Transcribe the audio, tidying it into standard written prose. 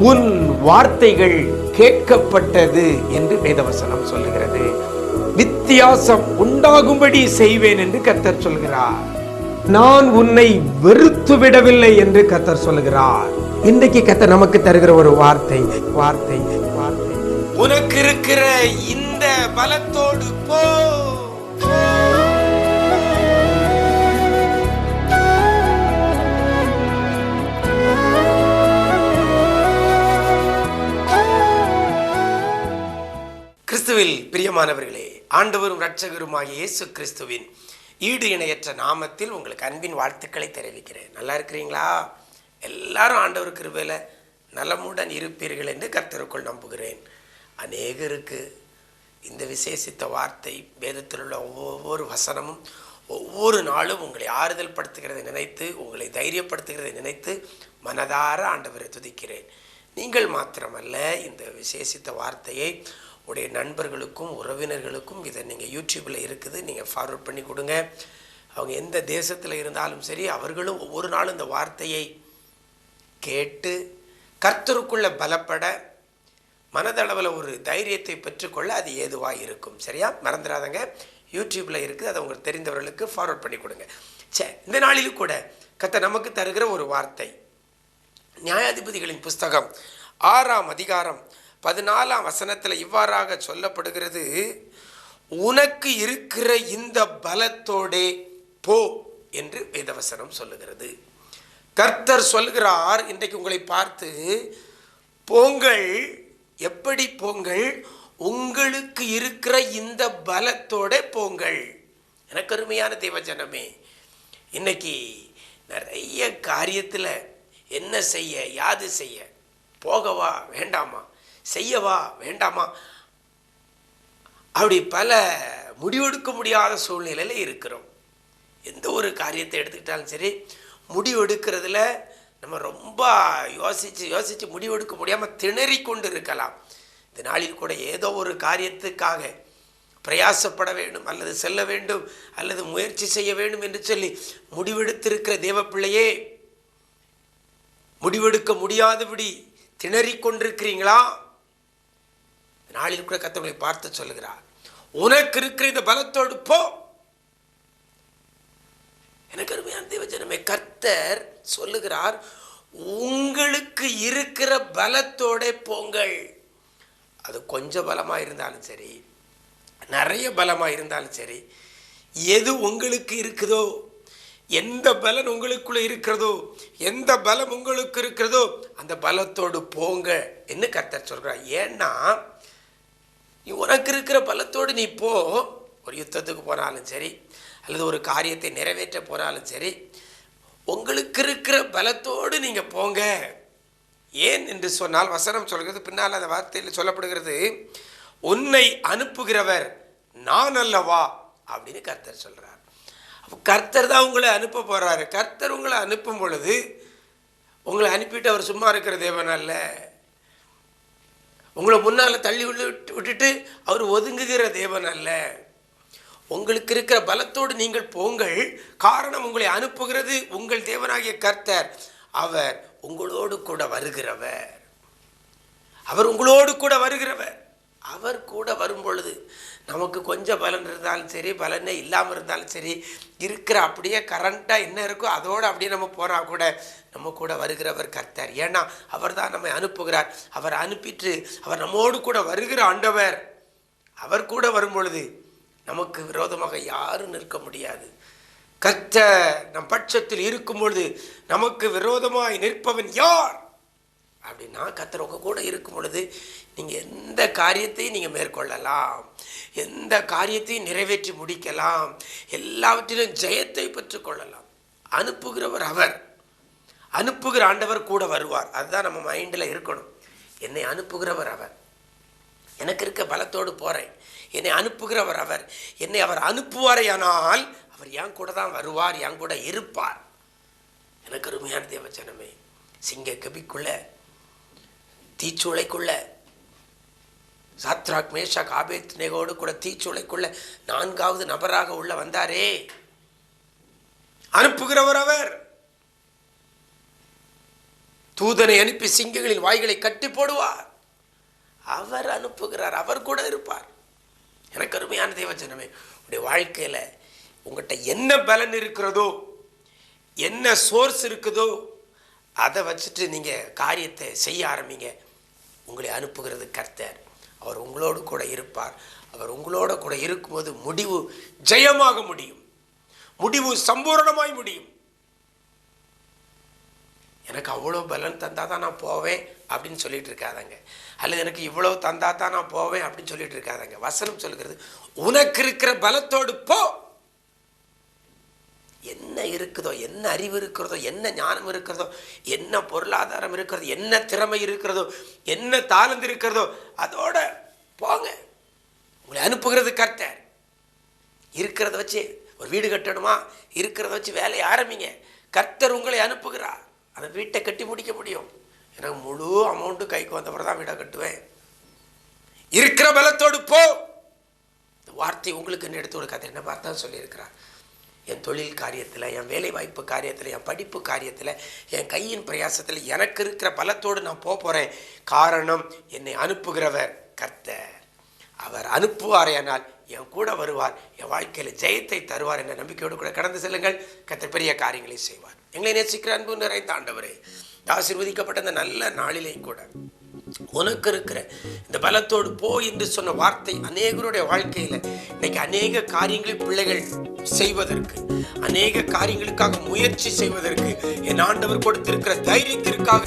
உன் வார்த்தைகள் கேட்கப்பட்டது என்று வேதவசனம் சொல்லுகிறது. வித்தியாசம் உண்டாகும்படி செய்வேன் என்று கர்த்தர் சொல்கிறார். நான் உன்னை வெறுத்து விடவில்லை என்று கர்த்தர் சொல்கிறார். இன்றைக்கு கர்த்தர் நமக்கு தருகிற ஒரு வார்த்தை, வார்த்தை, வார்த்தை. உனக்கு இருக்கிற இந்த பலத்தோடு போ. கிறிஸ்துவில் பிரியமானவர்களே, ஆண்டவரும் இரட்சகருமாகிய இயேசு கிறிஸ்துவின் ஈடு இணையற்ற நாமத்தில் உங்களுக்கு அன்பின் வாழ்த்துக்களை தெரிவிக்கிறேன். நல்லா இருக்கிறீங்களா? எல்லாரும் ஆண்டவர் கிருபையில நலமுடன் இருப்பீர்கள் என்று கர்த்தருக்குள் நம்புகிறேன். அநேகருக்கு இந்த விசேஷித்த வார்த்தை, வேதத்தில் உள்ள ஒவ்வொரு வசனமும் ஒவ்வொரு நாளும் உங்களை ஆறுதல் படுத்துகிறதை நினைத்து, உங்களை தைரியப்படுத்துகிறதை நினைத்து மனதார ஆண்டவரை துதிக்கிறேன். நீங்கள் மாத்திரமல்ல, இந்த விசேஷித்த வார்த்தையை உடைய நண்பர்களுக்கும் உறவினர்களுக்கும், இதை நீங்கள் யூடியூப்பில் இருக்குது, நீங்கள் ஃபார்வர்ட் பண்ணி கொடுங்க. அவங்க எந்த தேசத்தில் இருந்தாலும் சரி, அவர்களும் ஒவ்வொரு நாளும் இந்த வார்த்தையை கேட்டு கர்த்தருக்குள்ள பலப்பட, மனதளவில் ஒரு தைரியத்தை பெற்றுக்கொள்ள அது ஏதுவாக இருக்கும். சரியா? மறந்துடாதங்க, யூடியூப்பில் இருக்குது, அதை உங்களுக்கு தெரிந்தவர்களுக்கு ஃபார்வர்ட் பண்ணி கொடுங்க. இந்த நாளிலும் கூட கர்த்தர் நமக்கு தருகிற ஒரு வார்த்தை, நியாயாதிபதிகளின் புஸ்தகம் 6ஆம் அதிகாரம் 14ஆம் வசனத்தில் இவ்வாறாக சொல்லப்படுகிறது. உனக்கு இருக்கிற இந்த பலத்தோடே போ என்று வேதவசனம் சொல்லுகிறது. கர்த்தர் சொல்கிறார், இன்றைக்கு உங்களை பார்த்து, போங்கள். எப்படி போங்கள்? உங்களுக்கு இருக்கிற இந்த பலத்தோட போங்கள். எனக்கு அருமையான தேவஜனமே, இன்னைக்கு நிறைய காரியத்தில் என்ன செய்ய, யாது செய்ய, போகவா வேண்டாமா, செய்யவா வேண்டாமா, அப்படி பல முடிவெடுக்க முடியாத சூழ்நிலையில் இருக்கிறோம். எந்த ஒரு காரியத்தை எடுத்துக்கிட்டாலும் சரி, முடிவெடுக்கிறதுல நம்ம ரொம்ப யோசித்து முடிவெடுக்க முடியாமல் திணறி கொண்டு இருக்கலாம். இந்த நாளில் கூட ஏதோ ஒரு காரியத்துக்காக பிரயாசப்பட வேண்டும், அல்லது செல்ல வேண்டும், அல்லது முயற்சி செய்ய வேண்டும் என்று சொல்லி முடிவெடுத்திருக்கிற தேவ பிள்ளையே, முடிவெடுக்க முடியாதபடி திணறி கொண்டிருக்கிறீங்களா? நாளில் கூட கர்த்தரை பார்த்து சொல்லுகிறார், உனக்கு இருக்கிற இந்த பலத்தோடு போ. எனக்கு அருமையான தேவஜனமே, கர்த்தர் சொல்லுகிறார், உங்களுக்கு இருக்கிற பலத்தோட போங்கள். அது கொஞ்சம் பலமாக இருந்தாலும் சரி, நிறைய பலமாக இருந்தாலும் சரி, எது உங்களுக்கு இருக்குதோ, எந்த பலன் உங்களுக்குள்ள இருக்கிறதோ, எந்த பலம் உங்களுக்கு இருக்கிறதோ, அந்த பலத்தோடு போங்க என்று கர்த்தர் சொல்கிறார். ஏன்னா, நீ உனக்கு இருக்கிற பலத்தோடு நீ போ. ஒரு யுத்தத்துக்கு போனாலும் சரி, அல்லது ஒரு காரியத்தை நிறைவேற்ற போனாலும் சரி, உங்களுக்கு இருக்கிற பலத்தோடு நீங்கள் போங்க. ஏன் என்று சொன்னால், வசனம் சொல்கிறது, பின்னால் அந்த வார்த்தையில் சொல்லப்படுகிறது, உன்னை அனுப்புகிறவர் நான் அல்லவா அப்படின்னு கர்த்தர் சொல்கிறார். கர்த்தர் தான் உங்களை அனுப்ப போகிறாரு. கர்த்தர் உங்களை அனுப்பும் பொழுது, உங்களை அனுப்பிட்டு அவர் சும்மா இருக்கிற தேவன் அல்ல. உங்களை முன்னால் தள்ளி விட்டுட்டு அவர் ஒதுங்குகிற தேவன் அல்ல. உங்களுக்கு இருக்கிற பலத்தோடு நீங்கள் போங்கள். காரணம், உங்களை அனுப்புகிறது உங்கள் தேவனாகிய கர்த்தர். அவர் உங்களோடு கூட வருகிறவர். அவர் உங்களோடு கூட வருகிறவர். அவர் கூட வரும் பொழுது நமக்கு கொஞ்சம் பலன் இருந்தாலும் சரி, பலனே இல்லாமல் இருந்தாலும் சரி, இருக்கிற அப்படியே கரண்ட்டாக என்ன இருக்கோ அதோடு அப்படியே நம்ம போனால் கூட நம்ம கூட வருகிறவர் கர்த்தர். ஏன்னா அவர் தான் நம்மை அனுப்புகிறார். அவர் அனுப்பிட்டு அவர் நம்மோடு கூட வருகிற ஆண்டவர். அவர் கூட வரும் பொழுது நமக்கு விரோதமாக யாரும் நிற்க முடியாது. கர்த்தர் நம் பட்சத்தில் இருக்கும் பொழுது நமக்கு விரோதமாய் நிற்பவன் யார் அப்படின்னா, கர்த்தர் உங்க கூட இருக்கும் பொழுது நீங்கள் எந்த காரியத்தையும் நீங்கள் மேற்கொள்ளலாம், எந்த காரியத்தையும் நிறைவேற்றி முடிக்கலாம், எல்லாவற்றிலும் ஜெயத்தை பெற்றுக்கொள்ளலாம். அனுப்புகிறவர் அவர். அனுப்புகிற ஆண்டவர் கூட வருவார். அதுதான் நம்ம மைண்டில் இருக்கணும். என்னை அனுப்புகிறவர் அவர். எனக்கு இருக்க பலத்தோடு போகிறேன். என்னை அனுப்புகிறவர் அவர். என்னை அவர் அனுப்புவாரையானால் அவர் என் கூட தான் வருவார், என் கூட இருப்பார். எனக்கு அருமையான தேவஜனமே, சிங்க கபிக்குள்ள, தீச்சூளைக்குள்ள, சாத்ராக் மேஷாக் ஆபேத்நேகோடு கூட தீச்சூளைக்குள்ள 4வது நபராக உள்ள வந்தாரே, அனுப்புகிறவர் அவர். தூதனை அனுப்பி சிங்கங்களின் வாய்களை கட்டி போடுவார். அவர் அனுப்புகிறார், அவர் கூட இருப்பார். எனக்கு அருமையான தேவஜனமே, உடைய வாழ்க்கையில் உங்கள்கிட்ட என்ன பலன் இருக்கிறதோ, என்ன சோர்ஸ் இருக்குதோ, அதை வச்சுட்டு நீங்கள் காரியத்தை செய்ய ஆரம்பிங்க. உங்களை அனுப்புகிறது கர்த்தர். அவர் உங்களோடு கூட இருப்பார். அவர் உங்களோட கூட இருக்கும்போது முடிவு ஜெயமாக முடியும், முடிவு சம்பூரணமாய் முடியும். எனக்கு அவ்வளோ பலன் தந்தால் தான் நான் போவேன் அப்படின்னு சொல்லிட்டு இருக்காதாங்க, அல்லது எனக்கு இவ்வளோ தந்தா தான் நான் போவேன் அப்படின்னு சொல்லிட்டு இருக்காதாங்க. வசனம் சொல்லுகிறது, உனக்கு இருக்கிற பலத்தோடு போ. என்ன இருக்குதோ, என்ன அறிவு இருக்கிறதோ, என்ன ஞானம் இருக்கிறதோ, என்ன பொருளாதாரம் இருக்கிறதோ, என்ன திறமை இருக்கிறதோ, என்ன தாளந்து இருக்கிறதோ, அதோட போங்க. உங்களை அனுப்புகிறது கர்த்தர். இருக்கிறத வச்சு ஒரு வீடு கட்டணுமா, இருக்கிறத வச்சு வேலையை ஆரம்பிங்க. கர்த்தர் உங்களை அனுப்புகிறார். அந்த வீட்டை கட்டி முடிக்க முடியும். எனக்கு முழு அமௌண்ட்டு கைக்கு வந்தவரை தான் வீடை கட்டுவேன். இருக்கிற பலத்தோடு போ. இந்த வார்த்தை உங்களுக்கு என்ன எடுத்து கொடுக்காது, என்ன பார்த்தா சொல்லியிருக்கிறார். என் தொழில் காரியத்தில், என் வேலை வாய்ப்பு காரியத்தில், என் படிப்பு காரியத்தில், என் கையின் பிரயாசத்தில் எனக்கு இருக்கிற பலத்தோடு நான் போகிறேன். காரணம், என்னை அனுப்புகிறவர் கர்த்தர். அவர் அனுப்புவாரேனால் என் கூட வருவார், என் வாழ்க்கையில் ஜெயத்தை தருவார் என்ற நம்பிக்கையோடு கூட கடந்து செல்லுங்கள். கர்த்தர் பெரிய காரியங்களை செய்வார். எங்களை நேசிக்கிற அன்பு நிறைந்த ஆண்டவரே, ஆசீர்வதிக்கப்பட்ட இந்த நல்ல நாளிலேயும் கூட உனக்கு இருக்கிற இந்த பலத்தோடு போ என்று சொன்ன வார்த்தை அநேகருடைய வாழ்க்கையில் இன்னைக்கு அநேக காரியங்களை பிள்ளைகள் செய்வதற்கு, அநேக காரியங்களுக்காக முயற்சி செய்வதற்கு என் ஆண்டவர் கொடுத்திருக்கிற தைரியத்திற்காக